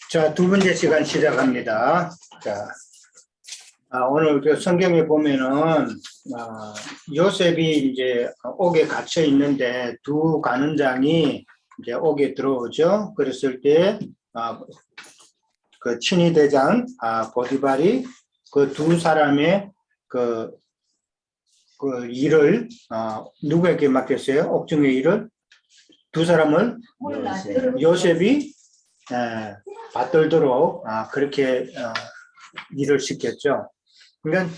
자, 두 번째 시간 시작합니다. 자, 오늘 그 성경에 보면은, 요셉이 이제 옥에 갇혀 있는데 두 간원장이 이제 옥에 들어오죠. 그랬을 때, 그 친위대장, 보디발이 그 두 사람의 그 일을, 누구에게 맡겼어요? 옥중의 일을? 두 사람을 요셉이 받들도록 그렇게 일을 시켰죠. 그러니까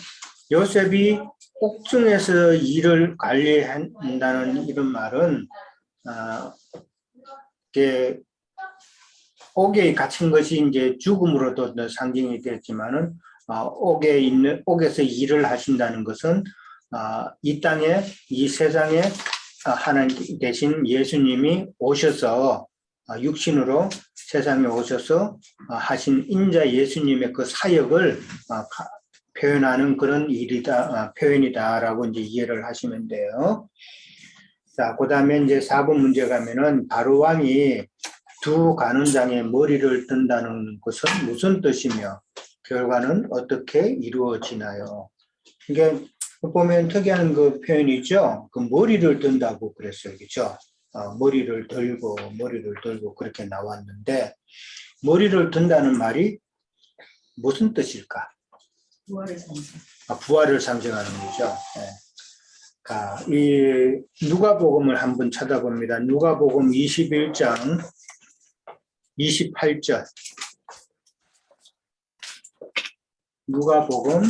요셉이 옥중에서 일을 관리한다는 이런 말은 옥에 갇힌 것이 이제 죽음으로도 상징이 되었지만은 옥에서 일을 하신다는 것은 이 땅에 이 세상에 하나님 대신 예수님이 오셔서 육신으로 세상에 오셔서 하신 인자 예수님의 그 사역을 표현하는 그런 표현이다라고 이제 이해를 하시면 돼요. 자, 그 다음에 이제 4번 문제 가면은 바로 왕이 두 간원장의 머리를 든다는 것은 무슨 뜻이며 결과는 어떻게 이루어지나요? 이게 보면 특이한 그 표현이죠. 그 머리를 든다고 그랬어요. 그죠? 머리를 들고 그렇게 나왔는데, 머리를 든다는 말이 무슨 뜻일까? 부활을 상징하는 거죠. 네. 이 누가복음을 한번 찾아봅니다. 누가복음 21장 28절. 누가복음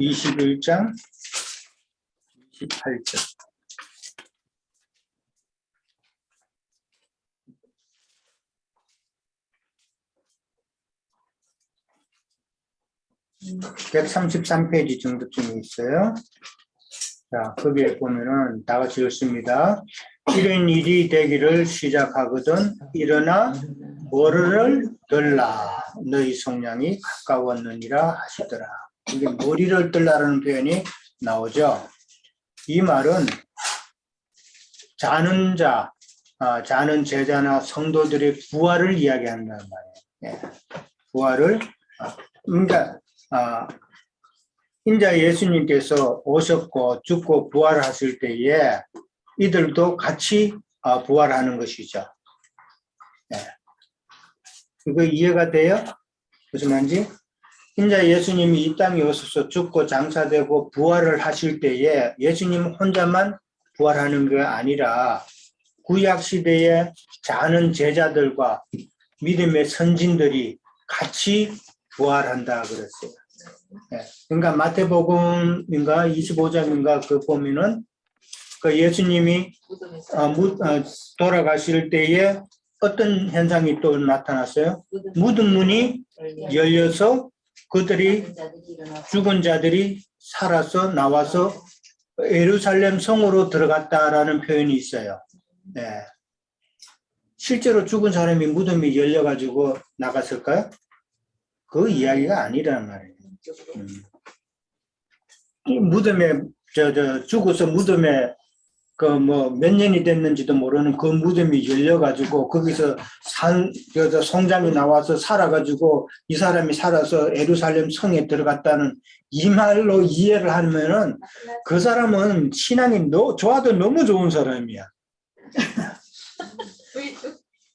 21장 28절. (133페이지) 정도쯤에 있어요. 자, 거기에 보면은 다 같이 읽습니다. 이런 일이 되기를 시작하거든 일어나 머리를 들라 너희 속량이 가까웠느니라 하시더라. 이게 머리를 들라라는 표현이 나오죠. 이 말은 자는 자, 자는 제자나 성도들의 부활을 이야기한다는 말이에요. 예. 부활을, 그러니까 인자 예수님께서 오셨고 죽고 부활하실 때에 이들도 같이 부활하는 것이죠. 네. 이거 이해가 돼요? 무슨 말인지? 인자 예수님이 이 땅에 오셔서 죽고 장사되고 부활을 하실 때에 예수님 혼자만 부활하는 게 아니라 구약 시대에 자는 제자들과 믿음의 선진들이 같이 부활한다 그랬어요. 네. 그러니까 마태복음인가 25장인가 그 보면은 그 예수님이 돌아가실 때에 어떤 현상이 또 나타났어요? 무덤 문이 열려서 그들이 죽은 자들이 살아서 나와서 예루살렘 성으로 들어갔다라는 표현이 있어요. 네. 실제로 죽은 사람이 무덤이 열려가지고 나갔을까요? 그 이야기가 아니란 말이에요. 이 무덤에 죽어서 무덤에 그 몇 년이 됐는지도 모르는 그 무덤이 열려가지고 거기서 성장이 나와서 살아가지고 이 사람이 살아서 예루살렘 성에 들어갔다는 이 말로 이해를 하면은 그 사람은 신앙이 좋아도 너무 좋은 사람이야.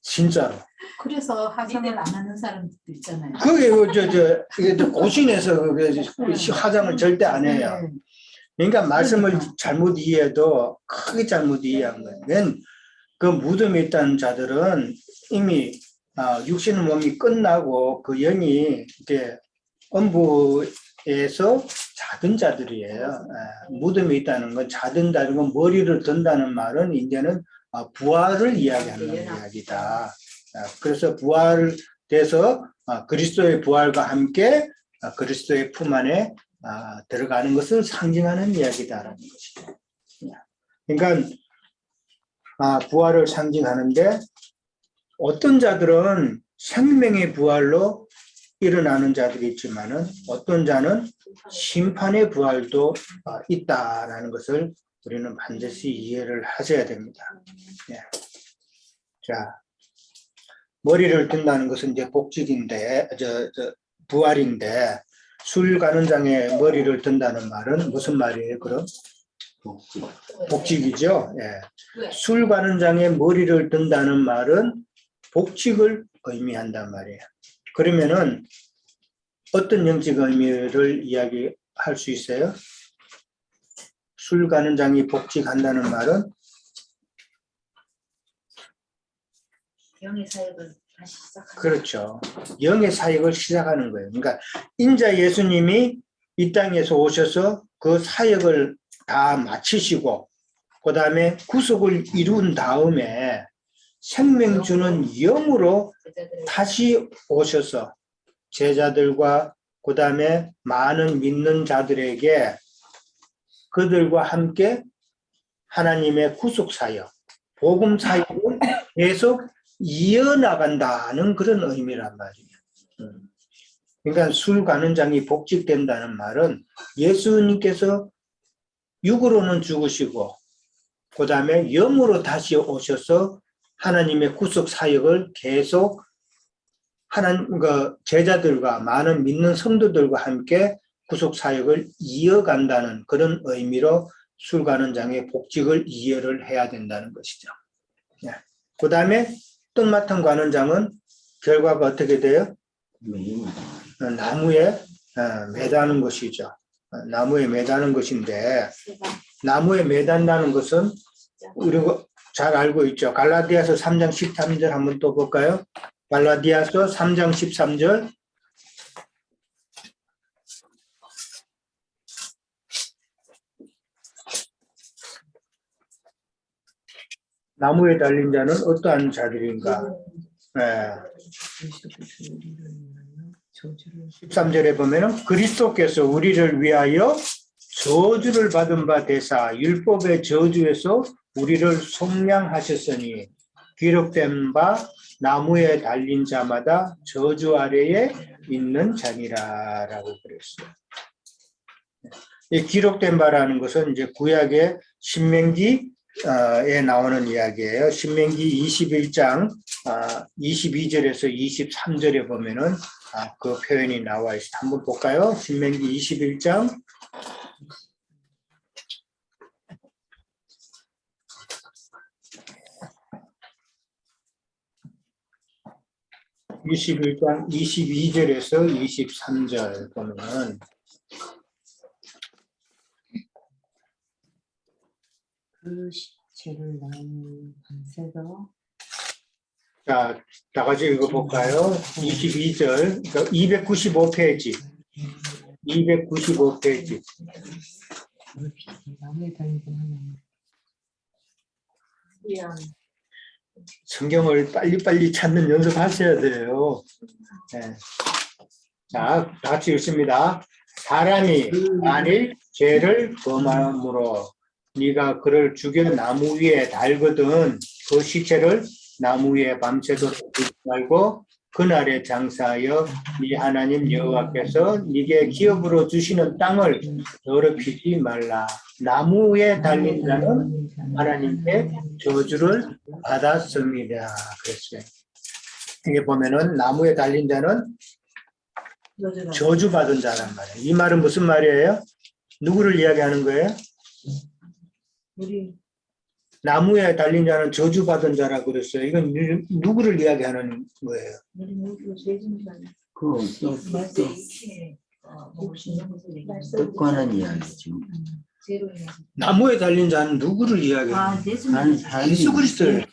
진짜로. 그래서 화장을 안 하는 사람들도 있잖아요. 그게 이게 고신에서 화장을 절대 안 해요. 그러니까 말씀을 잘못 이해해도 크게 잘못 이해한 거예요. 그 무덤에 있다는 자들은 이미 육신의 몸이 끝나고 그 영이 이렇게 음부에서 자든 자들이에요. 무덤에 있다는 건 자든다는 건 머리를 든다는 말은 이제는 부활을 이야기하는 이야기다. 그래서 부활돼서 그리스도의 부활과 함께 그리스도의 품 안에 들어가는 것을 상징하는 이야기다라는 것이죠. 그러니까 부활을 상징하는데 어떤 자들은 생명의 부활로 일어나는 자들이 있지만은 어떤 자는 심판의 부활도 있다라는 것을 우리는 반드시 이해를 하셔야 됩니다. 예. 자, 머리를 든다는 것은 이제 복직인데, 부활인데, 술 가는 장에 머리를 든다는 말은 무슨 말이에요, 그럼? 복직. 복직이죠. 예. 왜? 술 가는 장에 머리를 든다는 말은 복직을 의미한단 말이에요. 그러면은 어떤 영적 의미를 이야기할 수 있어요? 술 가는 장이 복직한다는 말은 영의 사역을 다시 시작하는. 그렇죠. 영의 사역을 시작하는 거예요. 그러니까 인자 예수님이 이 땅에서 오셔서 그 사역을 다 마치시고 그 다음에 구속을 이룬 다음에 생명 주는 영으로 제자들의 다시 오셔서 제자들과 그 다음에 많은 믿는 자들에게 그들과 함께 하나님의 구속 사역, 복음 사역을 계속 이어나간다는 그런 의미란 말이에요. 그러니까 술 가는 장이 복직된다는 말은 예수님께서 육으로는 죽으시고 그 다음에 영으로 다시 오셔서 하나님의 구속 사역을 계속 하나님 제자들과 많은 믿는 성도들과 함께 구속 사역을 이어간다는 그런 의미로 술 가는 장의 복직을 이해를 해야 된다는 것이죠. 그 다음에 뜬마탕 가는 장은 결과가 어떻게 돼요? 나무에 매다는 것이죠. 나무에 매다는 것인데 나무에 매단다는 것은 우리가 잘 알고 있죠. 갈라디아서 3장 13절 한번 또 볼까요? 갈라디아서 3장 13절. 나무에 달린 자는 어떠한 자들인가? 13절에 보면은 그리스도께서 우리를 위하여 저주를 받은 바 되사 율법의 저주에서 우리를 속량하셨으니 기록된 바 나무에 달린 자마다 저주 아래에 있는 자니라라고 그랬어요. 이 기록된 바라는 것은 이제 구약의 신명기에 나오는 이야기예요. 신명기 21장 22절에서 23절에 보면은 그 표현이 나와 있어요. 한번 볼까요? 신명기 21장 21장 22절에서 23절 보면 그 시체를 나무 밤새도 자, 다 같이 읽어볼까요? 22절, 그러니까 295페이지. 295페이지. 나무에 달리긴 하네. 성경을 빨리빨리 찾는 연습하셔야 돼요. 네. 자, 다 같이 읽습니다. 사람이 만일 죄를 범함으로 네가 그를 죽여 나무 위에 달거든 그 시체를 나무 위에 밤새도록 두지 말고 그날에 장사하여 네 하나님 여호와께서 네게 기업으로 주시는 땅을 더럽히지 말라. 나무에 달린 자는 하나님께 저주를 받았습니다. 그랬어요. 이게 보면은 나무에 달린 자는 저주받은 자란 말이에요. 이 말은 무슨 말이에요? 누구를 이야기하는 거예요? 우리 나무에 달린 자는 저주받은 자라고 그랬어요. 이건 누구를 이야기하는 거예요? 뜻과는 이야기죠. 나무에 달린 자는 누구를 이야기하는 거예요? 예수 그리스도를.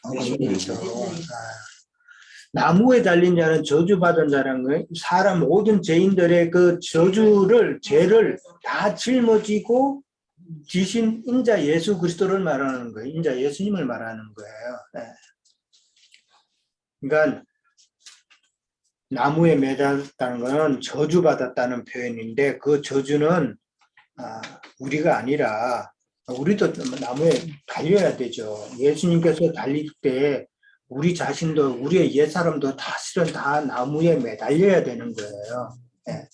나무에 달린 자는 저주받은 자라는 거예요. 사람 모든 죄인들의 그 저주를 죄를 다 짊어지고 지신 인자 예수 그리스도를 말하는 거예요. 인자 예수님을 말하는 거예요. 네. 그러니까 나무에 매달렸다는 것은 저주받았다는 표현인데 그 저주는 우리가 아니라 우리도 나무에 달려야 되죠. 예수님께서 달릴 때 우리 자신도 우리의 옛사람도 다 실은 다 나무에 매달려야 되는 거예요. 네.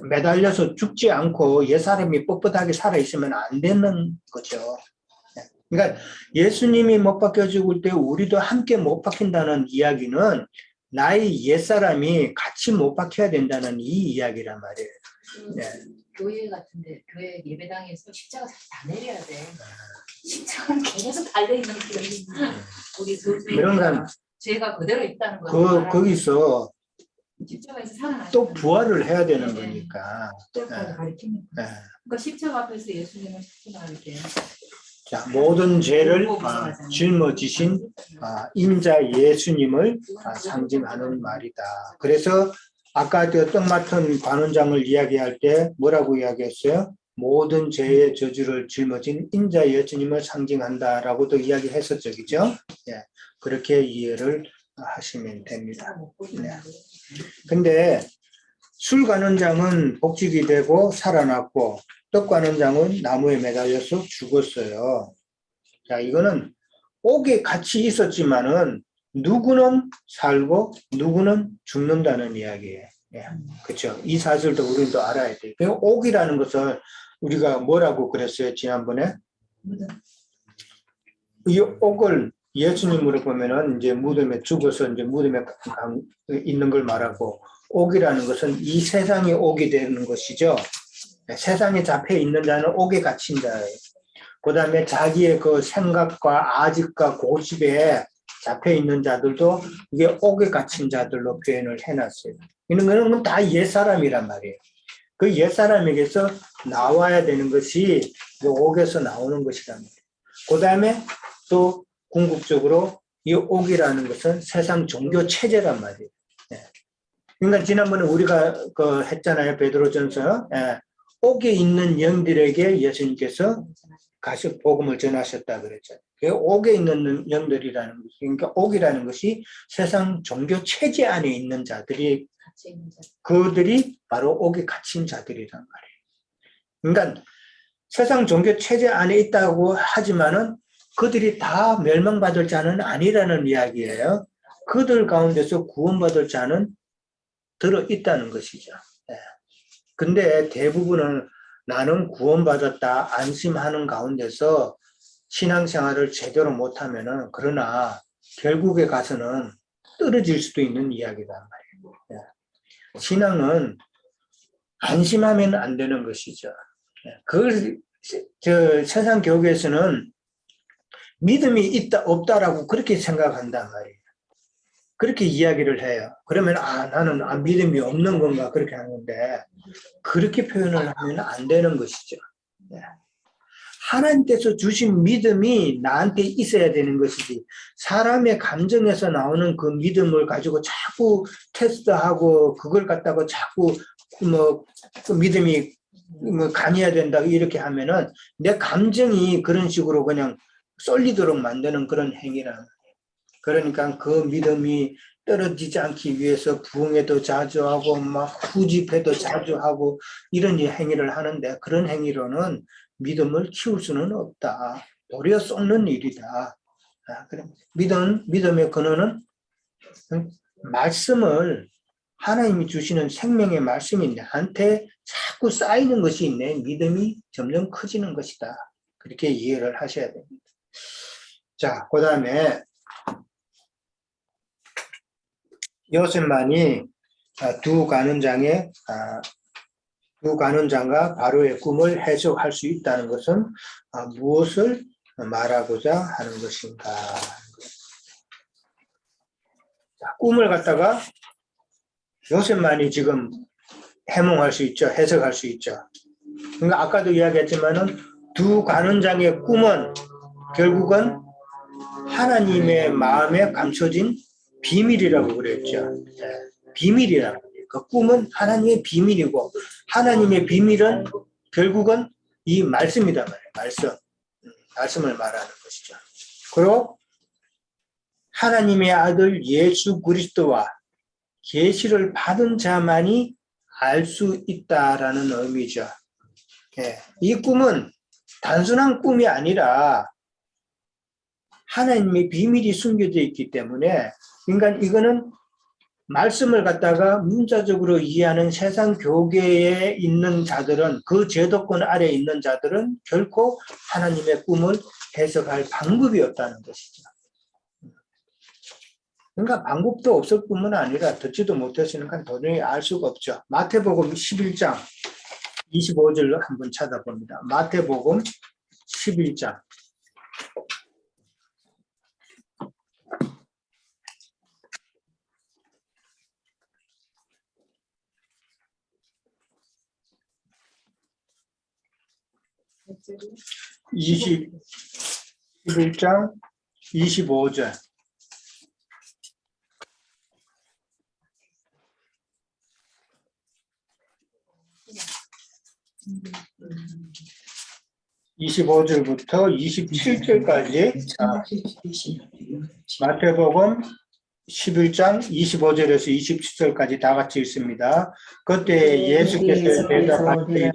매달려서 죽지 않고 옛사람이 뻣뻣하게 살아있으면 안 되는 거죠. 그러니까 예수님이 못 박혀 죽을 때 우리도 함께 못 박힌다는 이야기는 나의 옛사람이 같이 못 박혀야 된다는 이 이야기란 말이에요. 네. 교회 같은데 교회 예배당에서 십자가 다 내려야 돼. 십자가는 계속 달려 있는 거예요. 우리 그러니까 죄가 그대로 있다는 거죠. 거기서 십자가에서 살아나셨다는 또 부활을 해야 되는 네. 거니까. 십자가를 가리킵니다. 네. 그러니까 십자가 앞에서 예수님은 십자가를 이렇게 자, 모든 죄를 짊어지신 인자 예수님을 상징하는 말이다. 그래서 아까 그 떡 맡은 관원장을 이야기할 때 뭐라고 이야기했어요? 모든 죄의 저주를 짊어진 인자 예수님을 상징한다라고도 이야기했었죠, 그죠? 예, 그렇게 이해를 하시면 됩니다. 네. 근데 술 관원장은 복직이 되고 살아났고 떡 관원장은 나무에 매달려서 죽었어요. 자, 이거는 옥에 같이 있었지만은 누구는 살고 누구는 죽는다는 이야기예요. 예, 그렇죠. 이 사실도 우리는 또 알아야 돼요. 옥이라는 것을 우리가 뭐라고 그랬어요? 지난번에 이 옥을 예수님으로 보면은 이제 무덤에 죽어서 이제 무덤에 있는 걸 말하고, 옥이라는 것은 이 세상이 옥이 되는 것이죠. 세상에 잡혀 있는 자는 옥에 갇힌 자예요. 그 다음에 자기의 그 생각과 아집과 고집에 잡혀 있는 자들도 이게 옥에 갇힌 자들로 표현을 해놨어요. 이런 거는 다 옛사람이란 말이에요. 그 옛사람에게서 나와야 되는 것이 그 옥에서 나오는 것이란 말이에요. 그 다음에 또 궁극적으로 이 옥이라는 것은 세상 종교 체제란 말이에요. 그러니까 지난번에 우리가 그 했잖아요. 베드로전서. 옥에 있는 영들에게 예수님께서 가서 복음을 전하셨다 그랬잖아요. 옥에 있는 영들이라는 것이, 그러니까 옥이라는 것이 세상 종교 체제 안에 있는 자들이, 그들이 바로 옥에 갇힌 자들이란 말이에요. 그러니까 세상 종교 체제 안에 있다고 하지만은 그들이 다 멸망받을 자는 아니라는 이야기예요. 그들 가운데서 구원받을 자는 들어있다는 것이죠. 근데 대부분은 나는 구원받았다 안심하는 가운데서 신앙생활을 제대로 못하면은, 그러나 결국에 가서는 떨어질 수도 있는 이야기단 말이에요. 신앙은 안심하면 안 되는 것이죠. 그걸 세상 교회에서는 믿음이 있다 없다라고 그렇게 생각한단 말이에요. 그렇게 이야기를 해요. 그러면 나는 믿음이 없는 건가 그렇게 하는데, 그렇게 표현을 하면 안 되는 것이죠. 하나님께서 주신 믿음이 나한테 있어야 되는 것이지, 사람의 감정에서 나오는 그 믿음을 가지고 자꾸 테스트하고 그걸 갖다가 자꾸 그 믿음이 강해야 된다 이렇게 하면은 내 감정이 그런 식으로 그냥 쏠리도록 만드는 그런 행위라는 거예요. 그러니까 그 믿음이 떨어지지 않기 위해서 부흥회도 자주 하고 막 후집회도 자주 하고 이런 행위를 하는데, 그런 행위로는 믿음을 키울 수는 없다. 도리어 썩는 일이다. 그럼 믿음의 근원은 말씀을, 하나님이 주시는 생명의 말씀이 나한테 자꾸 쌓이는 것이 내 믿음이 점점 커지는 것이다. 그렇게 이해를 하셔야 됩니다. 자, 그 다음에 요셉만이 두 관원장과 바로의 꿈을 해석할 수 있다는 것은 무엇을 말하고자 하는 것인가? 자, 꿈을 갖다가 요셉만이 지금 해몽할 수 있죠. 해석할 수 있죠. 그러니까 아까도 이야기했지만은 두 관원장의 꿈은 결국은 하나님의 마음에 감춰진 비밀이라고 그랬죠. 비밀이라는 거예요. 그 꿈은 하나님의 비밀이고, 하나님의 비밀은 결국은 이 말씀이란 말이에요. 말씀을 말하는 것이죠. 그리고 하나님의 아들 예수 그리스도와 계시를 받은 자만이 알 수 있다라는 의미죠. 이 꿈은 단순한 꿈이 아니라 하나님의 비밀이 숨겨져 있기 때문에, 그러니까 이거는 말씀을 갖다가 문자적으로 이해하는 세상 교계에 있는 자들은, 그 제도권 아래에 있는 자들은 결코 하나님의 꿈을 해석할 방법이 없다는 것이죠. 그러니까 방법도 없을 뿐만 아니라 듣지도 못했으니까 도저히 알 수가 없죠. 마태복음 11장 25절로 한번 찾아봅니다. 마태복음 11장. 몇 절이요? 11장 25절. 음. 25절부터 27절까지 마태복음 11장 25절에서 27절까지 다 같이 있습니다. 그때 예수께서 대답하시되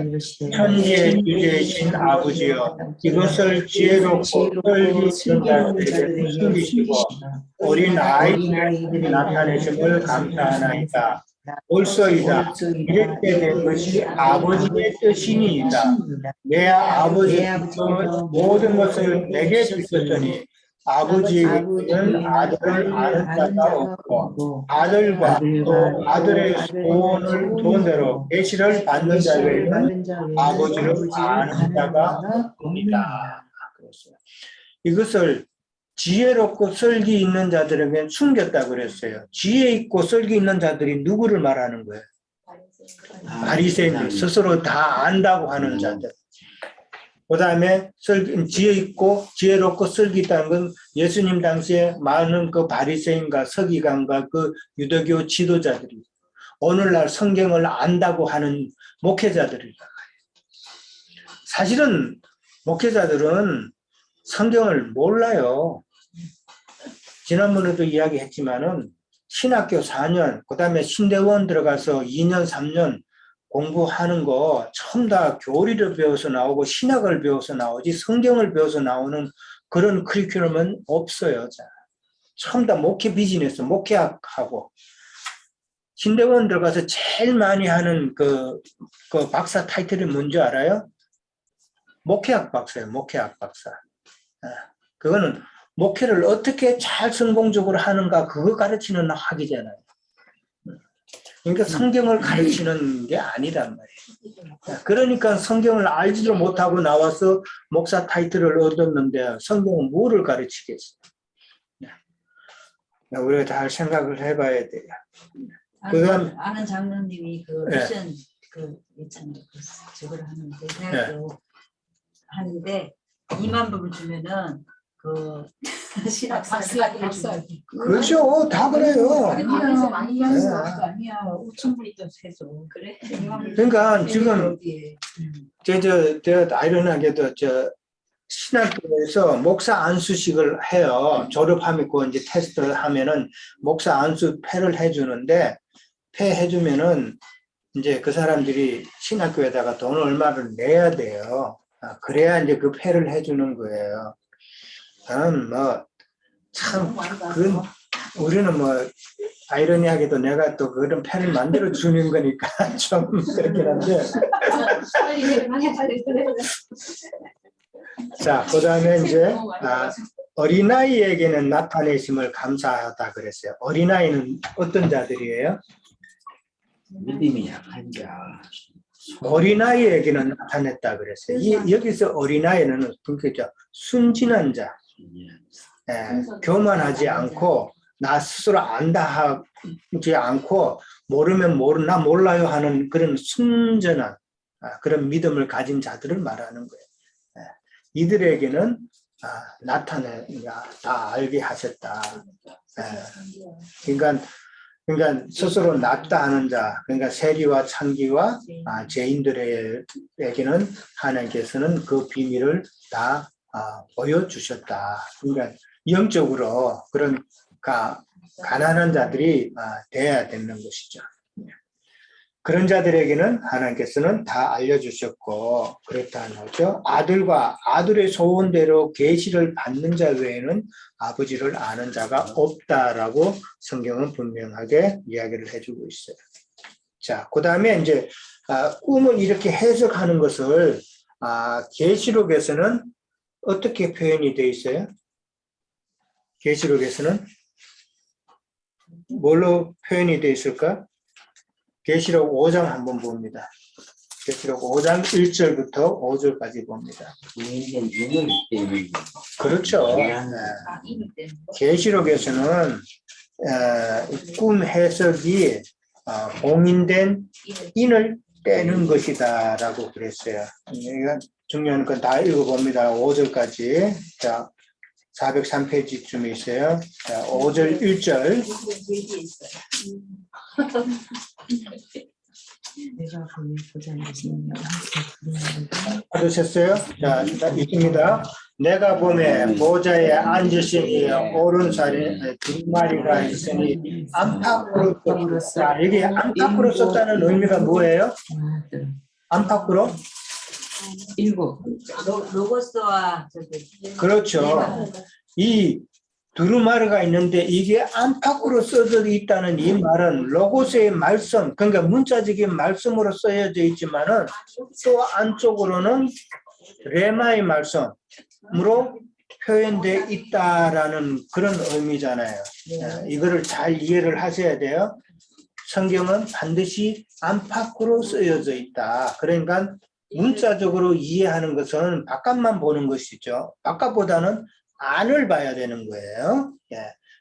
이르시되 천지의 주제이신 아버지여 이것을 지혜롭고 썰기 있는 자들에게 숨기시고 어린 아이들에게 나타내심을 감사하나이다. 옳소이다. 이렇게 된 것이 아버지의 뜻이니이다. 내 아버지께서 모든 것을 내게 주셨더니 아버지는 아들을 아는 자가 없고 아들과 또 아들의 소원을 돈대로 계시를 받는 자 외에는 아버지를 아는 자가 없습니다. 이것을 지혜롭고 설기 있는 자들에게 숨겼다 그랬어요. 지혜 있고 설기 있는 자들이 누구를 말하는 거예요? 바리새인들, 스스로 다 안다고 하는 자들. 그 다음에 지혜 있고 지혜롭고 설기 있다는 건 예수님 당시에 많은 그 바리새인과 서기관과 그 유대교 지도자들이 오늘날 성경을 안다고 하는 목회자들이다. 사실은 목회자들은 성경을 몰라요. 지난번에도 이야기했지만은 신학교 4년, 그 다음에 신대원 들어가서 2년, 3년 공부하는 거 처음 다 교리를 배워서 나오고 신학을 배워서 나오지 성경을 배워서 나오는 그런 커리큘럼은 없어요. 자, 처음 다 목회 비즈니스, 목회학하고 신대원 들어가서 제일 많이 하는 그 박사 타이틀이 뭔지 알아요? 목회학 박사예요. 목회학 박사. 그거는 목회를 어떻게 잘 성공적으로 하는가 그거 가르치는 학이잖아요. 그러니까 성경을 가르치는 게 아니란 말이에요. 그러니까 성경을 알지도 못하고 나와서 목사 타이틀을 얻었는데 성경은 뭐를 가르치겠어요? 우리가 잘 생각을 해봐야 돼요. 그건 아는 장로님이 그 네. 미션 그 있잖아요. 저걸 하는데 대학교 하는데 2만 불을 주면은 그 신학 박사 그렇죠. 다 그래요. 아니야 많이 하는 하는 것도 아니야 5천 불 있던 해줘 그래. 그러니까 지금 제가 아이러니하게도 신학교에서 목사 안수식을 해요. 졸업하면 그 이제 테스트 하면은 목사 안수 패를 해주는데 패 해주면은 이제 그 사람들이 신학교에다가 돈을 얼마를 내야 돼요. 그래야 이제 그 패를 해주는 거예요. 저는 참 그건 우리는 아이러니하게도 내가 또 그런 패를 만들어 주는 거니까 좀 그렇긴 한데. 자, 그 다음에 이제 어린아이에게는 나타내심을 감사하다 그랬어요. 어린아이는 어떤 자들이에요? 믿음이 약한 자. 어린아이에게는 나타냈다 그랬어요. 여기서 어린아이는 그러니까 순진한 자, 교만하지 않고 나 스스로 안다 하지 않고 모르면 나 몰라요 하는 그런 순전한 그런 믿음을 가진 자들을 말하는 거예요. 이들에게는 다 알게 하셨다. 그러니까 스스로 낫다 하는 자, 그러니까 세리와 창기와 죄인들에게는 하나님께서는 그 비밀을 다 보여주셨다. 그러니까 영적으로 그런 가난한 자들이 돼야 되는 것이죠. 그런 자들에게는 하나님께서는 다 알려주셨고 그렇다는 거죠. 아들과 아들의 소원대로 계시를 받는 자 외에는 아버지를 아는 자가 없다라고 성경은 분명하게 이야기를 해주고 있어요. 자, 그 다음에 이제 꿈을 이렇게 해석하는 것을 계시록에서는 어떻게 표현이 되어 있어요? 계시록에서는 뭘로 표현이 되어 있을까? 계시록 5장 한번 봅니다. 계시록 5장 1절부터 5절까지 봅니다. 인간 눈을 때문에 그렇죠. 네. 아, 이미 때문에. 계시록에서는 꿈 해석이 봉인된 인을 떼는 것이다라고 그랬어요. 이건 중요한 건 다 읽어봅니다. 5절까지. 자, 403페이지쯤에 있어요. 자, 5절 1절. 얘기 있어요. 내가 보니 보좌에 계신 여호와께서 받으셨어요? 자, 있습니다. 내가 보매 보좌에 앉으신 이의 오른살에 두 마리가 있으니 안팎으로 썼다. 여기 안팎으로 썼다는 의미가 뭐예요? 안팎으로? 일곱 로고스와 저기 그렇죠. 이 두루마리가 있는데 이게 안팎으로 써져 있다는 이 말은 로고스의 말씀, 그러니까 문자적인 말씀으로 쓰여져 있지만은 또 안쪽으로는 레마의 말씀으로 표현되어 있다라는 그런 의미잖아요. 이거를 잘 이해를 하셔야 돼요. 성경은 반드시 안팎으로 쓰여져 있다. 그러니까 문자적으로 이해하는 것은 바깥만 보는 것이죠. 바깥보다는 안을 봐야 되는 거예요.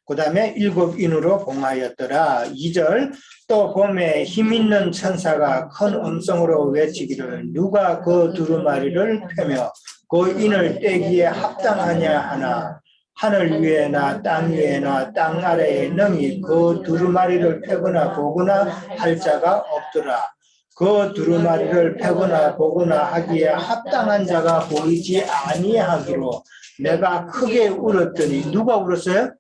그 다음에 일곱 인으로 봉하였더라. 2절 또 봄에 힘있는 천사가 큰 음성으로 외치기를 누가 그 두루마리를 펴며 그 인을 떼기에 합당하냐 하나 하늘 위에나 땅 위에나 땅 아래에 능히 그 두루마리를 펴거나 보거나 할 자가 없더라. 그 두루마리를 펴거나 보거나 하기에 합당한 자가 보이지 아니하기로 내가 크게 울었더니 누가 울었어요?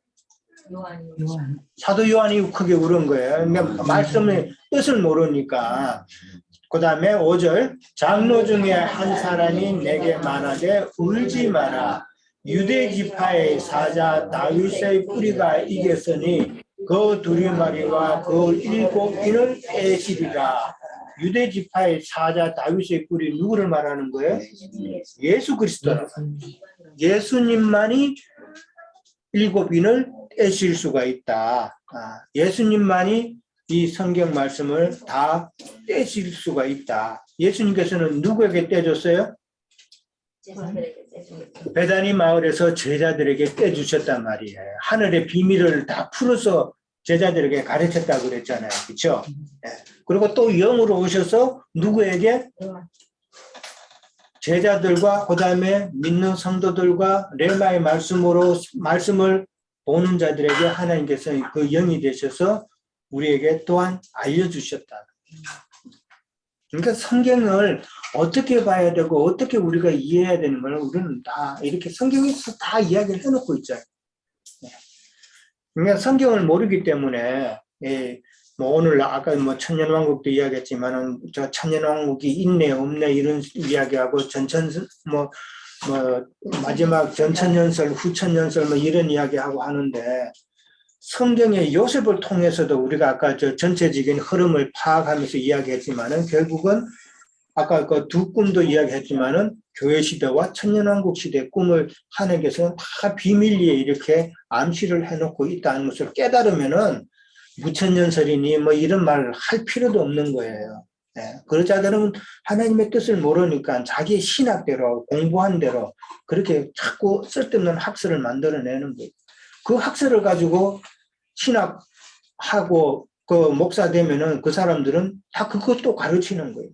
요한 사도 요한이 크게 울은 거예요. 그러니까 말씀의 뜻을 모르니까. 그 다음에 5절 장로 중에 한 사람이 내게 말하되 울지 마라. 유대 지파의 사자 다윗의 뿌리가 이겼으니 그 두루마리와 그 일곱 인을 떼시리라. 유대 지파의 사자 다윗의 뿌리 누구를 말하는 거예요? 예수 그리스도. 예수님만이 일곱 인을 떼실 수가 있다. 예수님만이 이 성경 말씀을 다 떼실 수가 있다. 예수님께서는 누구에게 떼줬어요? 베다니 마을에서 제자들에게 떼주셨단 말이에요. 하늘의 비밀을 다 풀어서 제자들에게 가르쳤다고 그랬잖아요. 그렇죠? 그리고 또 영으로 오셔서 누구에게? 제자들과 그 다음에 믿는 성도들과 레마의 말씀을 보는 자들에게 하나님께서 그 영이 되셔서 우리에게 또한 알려주셨다. 그러니까 성경을 어떻게 봐야 되고 어떻게 우리가 이해해야 되는 걸 우리는 다 이렇게 성경에서 다 이야기를 해놓고 있잖아요. 그러니까 성경을 모르기 때문에 뭐 오늘 아까 뭐 천년왕국도 이야기했지만은 저 천년왕국이 있네 없네 이런 이야기하고 마지막 전천년설 후천년설 뭐 이런 이야기하고 하는데 성경의 요셉을 통해서도 우리가 아까 저 전체적인 흐름을 파악하면서 이야기했지만은 결국은 아까 그 두 꿈도 이야기했지만은 교회 시대와 천년왕국 시대의 꿈을 하나님께서는 다 비밀리에 이렇게 암시를 해놓고 있다는 것을 깨달으면은 무천년설이니 뭐 이런 말을 할 필요도 없는 거예요. 그러자들은 하나님의 뜻을 모르니까 자기의 신학대로 공부한 대로 그렇게 자꾸 쓸데없는 학설을 만들어내는 거예요. 그 학설을 가지고 신학하고 그 목사 되면은 그 사람들은 다 그것도 가르치는 거예요.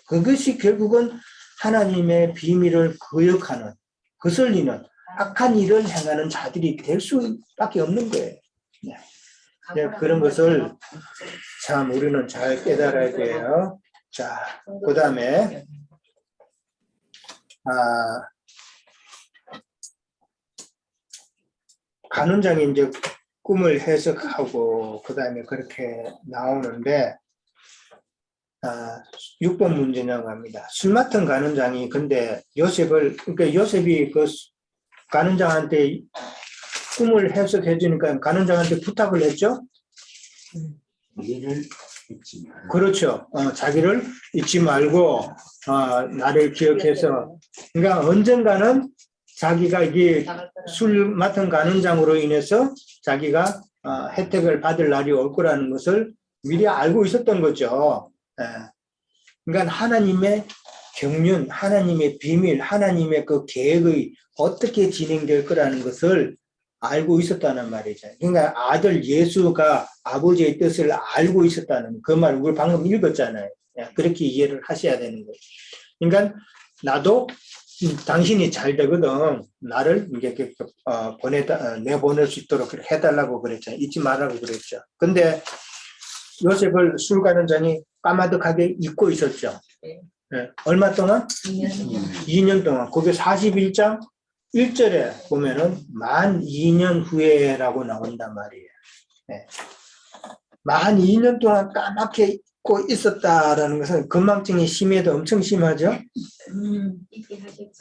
그것이 결국은 하나님의 비밀을 거역하는, 거슬리는 악한 일을 행하는 자들이 될 수밖에 없는 거예요. 그런 것을 참 우리는 잘 깨달아야 돼요. 자, 그 다음에 간원장이 이제 꿈을 해석하고 그 다음에 그렇게 나오는데 6번 문제 나갑니다. 술 맡은 간원장이 근데 그러니까 요셉이 그 간원장한테 꿈을 해석해 주니까 간원장한테 부탁을 했죠. 자기를 잊지 마. 그렇죠. 자기를 잊지 말고 나를 기억해서 그러니까 언젠가는 자기가 이게 술 맡은 간원장으로 인해서 자기가 혜택을 받을 날이 올 거라는 것을 미리 알고 있었던 거죠. 예. 그러니까 하나님의 경륜, 하나님의 비밀, 하나님의 그 계획의 어떻게 진행될 거라는 것을 알고 있었다는 말이죠. 그러니까 아들 예수가 아버지의 뜻을 알고 있었다는 그 말, 우리 방금 읽었잖아요. 그렇게 이해를 하셔야 되는 거예요. 그러니까 나도 당신이 잘 되거든. 나를 이렇게 내보낼 수 있도록 해달라고 그랬잖아요. 잊지 말라고 그랬죠. 근데 요셉을 술 가는 잔이 까마득하게 잊고 있었죠. 네. 얼마 동안? 2년 동안. 그게 41장 1절에 보면은 만 2년 후에라고 나온단 말이에요. 네. 만 2년 동안 까맣게 잊고 있었다라는 것은 건망증이 심해도 엄청 심하죠. 잊게 하겠지.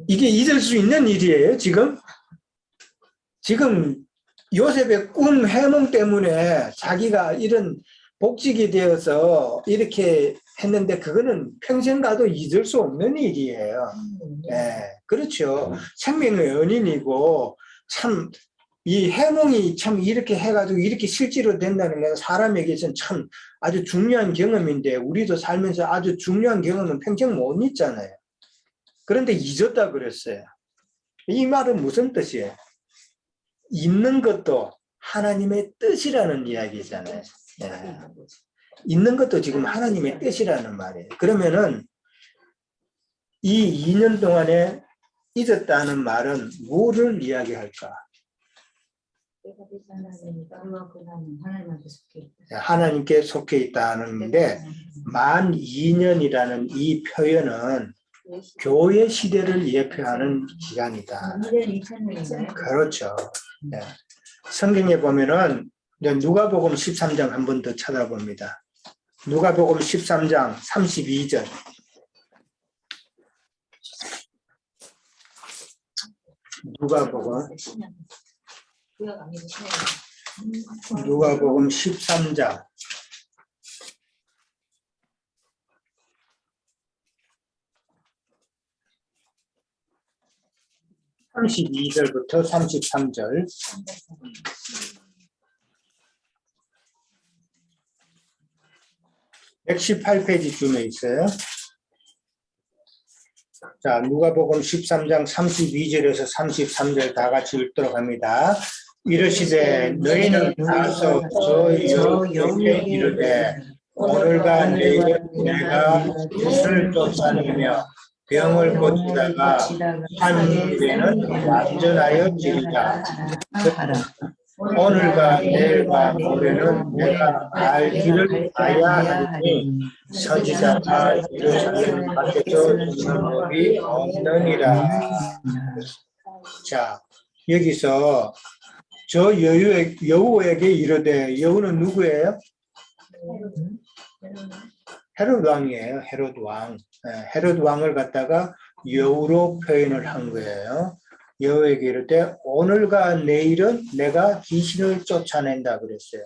이게 잊을 수 있는 일이에요, 지금? 지금 요셉의 꿈 해몽 때문에 자기가 이런 복직이 되어서 이렇게 했는데 그거는 평생 가도 잊을 수 없는 일이에요. 그렇죠. 생명의 연인이고 참 이 해몽이 참 이렇게 해가지고 이렇게 실제로 된다는 건 사람에게서는 참 아주 중요한 경험인데 우리도 살면서 아주 중요한 경험은 평생 못 잊잖아요. 그런데 잊었다 그랬어요. 이 말은 무슨 뜻이에요? 잊는 것도 하나님의 뜻이라는 이야기잖아요. 잊는 것도 지금 하나님의 뜻이라는 말이에요. 그러면은 이 2년 동안에 잊었다는 말은 뭐를 이야기할까? 하나님께 속해 있다는데 만 2년이라는 이 표현은 교회 시대를 예표하는 기간이다. 그렇죠. 네. 성경에 보면은 누가복음 13장 한 번 더 찾아봅니다. 누가복음 13장 32절. 누가복음 13장 32절부터 33절. 118페이지쯤에 있어요. 자, 누가복음 13장 32절에서 33절 다 같이 읽도록 합니다. 이르시되 너희는 가서 저 여우에게 이르되 오늘과 내일은 내가 귀신을 쫓아내며 병을 고치다가 한 후에는 완전하여 지리라. 오늘과 내일과 모레는 내가 갈 길을 가야 하니 선지자가 예루살렘 밖에서 듣는 법이 없느니라. 자, 여기서 저 여우에게 이르되, 여우는 누구예요? 헤롯 왕이에요. 헤롯 왕. 헤롯 왕을 갖다가 여우로 표현을 한 거예요. 여호에게 이르되 오늘과 내일은 내가 귀신을 쫓아낸다 그랬어요.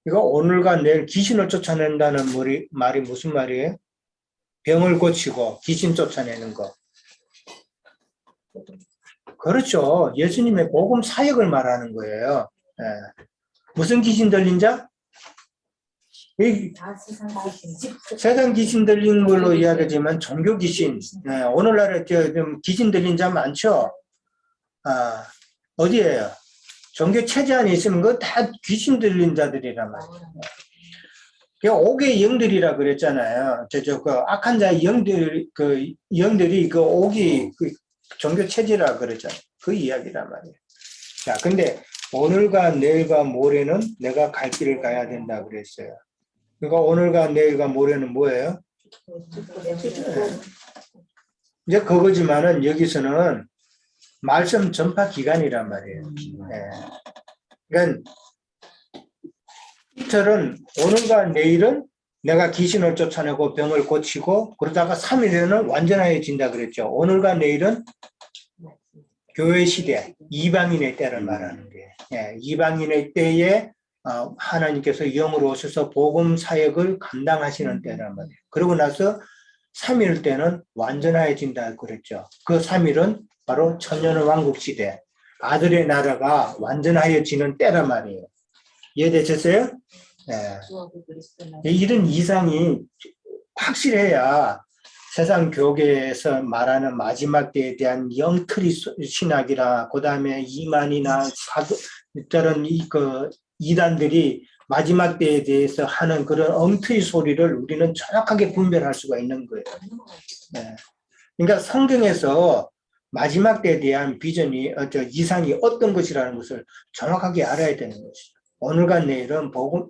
이거 오늘과 내일 귀신을 쫓아낸다는 말이 무슨 말이에요? 병을 고치고 귀신 쫓아내는 거. 그렇죠. 예수님의 복음 사역을 말하는 거예요. 무슨 귀신 들린 자? 세상 귀신 들린 걸로 이야기하지만 종교 귀신. 오늘날에 귀신 들린 자 많죠? 어디에요? 종교 체제 안에 있으면 그거 다 귀신 들린 자들이란 말이에요. 옥의 영들이라 그랬잖아요. 그 악한 자의 영들이 그 옥이 그 종교 체제라 그랬잖아요. 그 이야기란 말이에요. 자, 근데 오늘과 내일과 모레는 내가 갈 길을 가야 된다 그랬어요. 그러니까 오늘과 내일과 모레는 뭐예요? 이제 그거지만은 여기서는 말씀 전파 기간이란 말이에요. 그러니까 이틀은 오늘과 내일은 내가 귀신을 쫓아내고 병을 고치고 그러다가 3일에는 완전해진다 그랬죠. 오늘과 내일은 교회 시대, 이방인의 때를 말하는 거예요. 이방인의 때에 하나님께서 영으로 오셔서 복음 사역을 감당하시는 때란 말이에요. 그러고 나서 3일 때는 완전해진다 그랬죠. 그 3일은 바로 천년 왕국 시대. 아들의 나라가 완전하여지는 때란 말이에요. 이해되셨어요? 네. 주하고 그리스도 나라. 이런 이상이 확실해야 세상 교계에서 말하는 마지막 때에 대한 영틀이 신학이라 그다음에 이만이나 다른 그 이단들이 마지막 때에 대해서 하는 그런 엉터리 소리를 우리는 정확하게 분별할 수가 있는 거예요. 네. 그러니까 성경에서 마지막 때에 대한 비전이 이상이 어떤 것이라는 것을 정확하게 알아야 되는 것이죠. 오늘과 내일은 복음,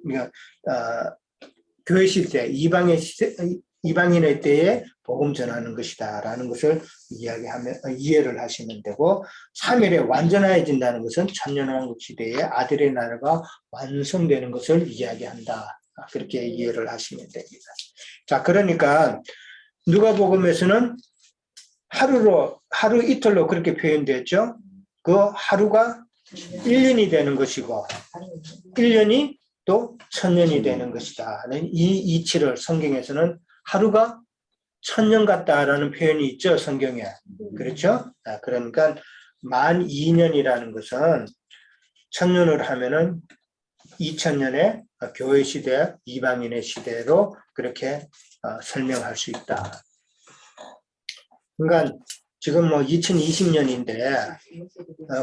교회 시대, 이방인의 때에 복음 전하는 것이다라는 것을 이해를 하시면 되고, 3일에 완전해진다는 것은 천년왕국 시대에 아들의 나라가 완성되는 것을 이야기한다. 그렇게 이해를 하시면 됩니다. 자, 그러니까 누가복음에서는 하루 이틀로 그렇게 표현됐죠. 그 하루가 1년이 되는 것이고 1년이 또 1000년이 되는 것이다. 이 이치를 성경에서는 하루가 1000년 같다라는 표현이 있죠. 성경에. 그렇죠? 그러니까 만 2년이라는 것은 1000년을 하면은 2000년의 교회 시대, 이방인의 시대로 그렇게 설명할 수 있다. 그러니까 지금 뭐 2020년인데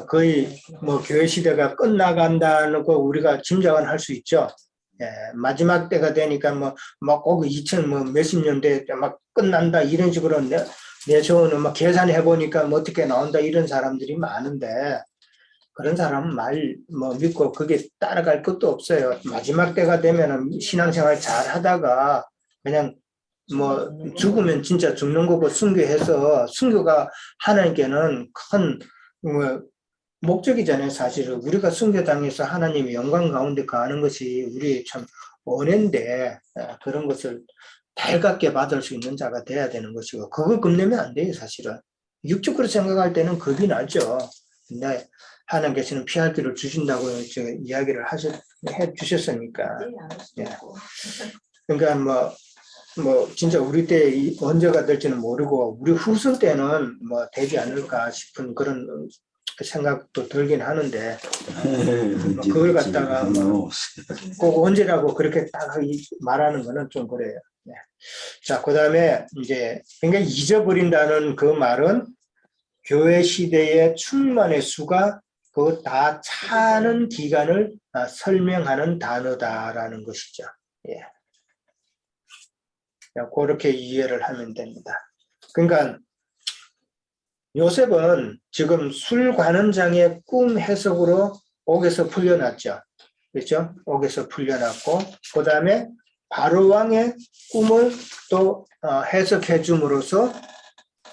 거의 뭐 교회 시대가 끝나간다는 거 우리가 짐작은 할 수 있죠. 예, 마지막 때가 되니까 꼭 2000 몇십 년대 막 끝난다 이런 식으로 내세우는 막 계산해 보니까 어떻게 나온다 이런 사람들이 많은데, 그런 사람은 말 믿고 그게 따라갈 것도 없어요. 마지막 때가 되면은 신앙생활 잘 하다가 그냥 죽으면 진짜 죽는 거고, 순교가 하나님께는 큰 목적이잖아요. 사실은 우리가 순교당해서 하나님의 영광 가운데 가는 것이 우리의 참 원인데, 그런 것을 달갑게 받을 수 있는 자가 돼야 되는 것이고, 그거 겁내면 안 돼요. 사실은 육적으로 생각할 때는 겁이 나죠. 근데 하나님께서는 피할 길을 주신다고 이야기를 해 주셨으니까. 예. 그러니까 진짜 우리 때 언제가 될지는 모르고 우리 후손 때는 되지 않을까 싶은 그런 생각도 들긴 하는데, 그걸 갖다가 꼭 언제라고 그렇게 딱 말하는 거는 좀 그래요. 네. 자, 그 다음에 이제 그러니까 잊어버린다는 그 말은 교회 시대의 충만의 수가 그 다 차는 기간을 설명하는 단어다라는 것이죠. 예. 그렇게 이해를 하면 됩니다. 그러니까 요셉은 지금 술관원장의 꿈 해석으로 옥에서 풀려났죠. 그렇죠? 옥에서 풀려났고, 그 다음에 바로왕의 꿈을 또 해석해 줌으로써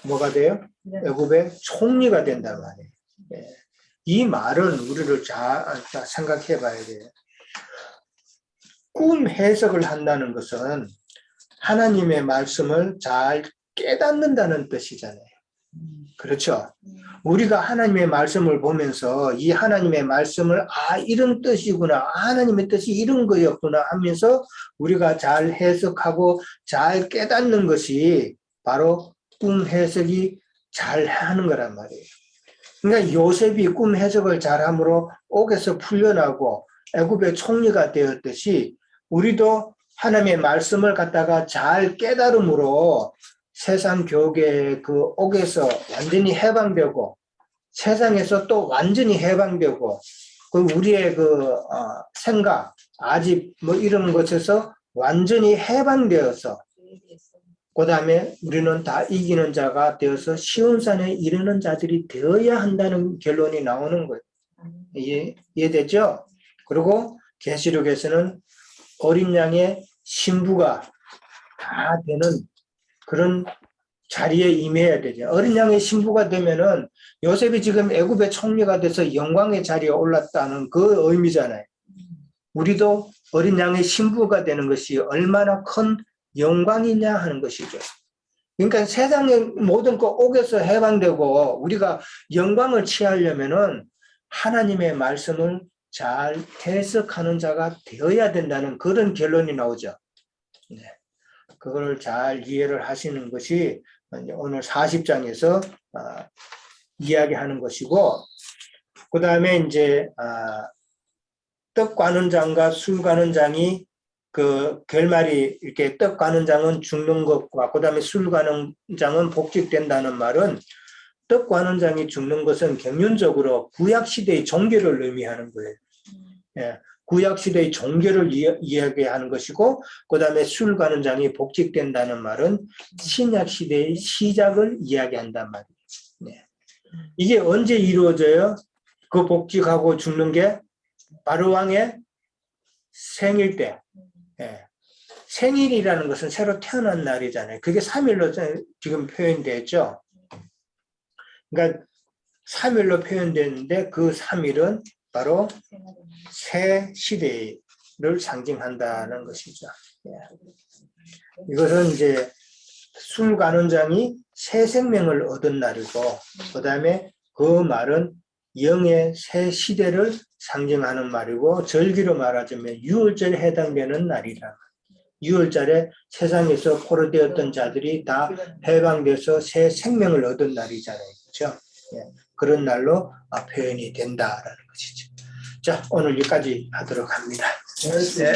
뭐가 돼요? 애굽의 총리가 된단 말이에요. 예. 이 말은 우리를 잘 생각해 봐야 돼요. 꿈 해석을 한다는 것은 하나님의 말씀을 잘 깨닫는다는 뜻이잖아요. 그렇죠? 우리가 하나님의 말씀을 보면서 이 하나님의 말씀을 이런 뜻이구나, 하나님의 뜻이 이런 거였구나 하면서 우리가 잘 해석하고 잘 깨닫는 것이 바로 꿈 해석이 잘 하는 거란 말이에요. 그러니까 요셉이 꿈 해석을 잘함으로 옥에서 풀려나고 애굽의 총리가 되었듯이, 우리도 하나님의 말씀을 갖다가 잘 깨달음으로 세상 교계의 그 옥에서 완전히 해방되고, 세상에서 또 완전히 해방되고, 그 우리의 생각, 아집 이런 것에서 완전히 해방되어서, 그 다음에 우리는 다 이기는 자가 되어서 시온산에 이르는 자들이 되어야 한다는 결론이 나오는 거예요. 이해되죠? 그리고 계시록에서는 어린 양의 신부가 다 되는 그런 자리에 임해야 되죠. 어린 양의 신부가 되면은 요셉이 지금 애굽의 총리가 돼서 영광의 자리에 올랐다는 그 의미잖아요. 우리도 어린 양의 신부가 되는 것이 얼마나 큰 영광이냐 하는 것이죠. 그러니까 세상의 모든 것 옥에서 해방되고 우리가 영광을 취하려면은 하나님의 말씀을 잘 해석하는 자가 되어야 된다는 그런 결론이 나오죠. 네. 그걸 잘 이해를 하시는 것이 오늘 40장에서 이야기하는 것이고, 그 다음에 이제 떡 가는 장과 술 가는 장이 그 결말이 이렇게 떡 가는 장은 죽는 것과 그 다음에 술 가는 장은 복직된다는 말은 떡 가는 장이 죽는 것은 경륜적으로 구약 시대의 종교를 의미하는 거예요. 예, 구약 시대의 종교를 이야기하는 것이고 그 다음에 술 가는 장이 복직된다는 말은 신약 시대의 시작을 이야기한단 말이에요. 네. 이게 언제 이루어져요? 그 복직하고 죽는 게 바로왕의 생일 때. 예. 생일이라는 것은 새로 태어난 날이잖아요. 그게 3일로 지금 표현되죠. 그러니까 3일로 표현되는데 그 3일은 바로 새 시대를 상징한다는 것이죠. 예. 이것은 이제 술 가는 장이 새 생명을 얻은 날이고 그 다음에 그 말은 영의 새 시대를 상징하는 말이고 절기로 말하자면 유월절에 해당되는 날이라. 유월절에 세상에서 포로되었던 자들이 다 해방돼서 새 생명을 얻은 날이잖아요. 그렇죠? 예, 그런 날로 표현이 된다라는 것이죠. 자, 오늘 여기까지 하도록 합니다. 네.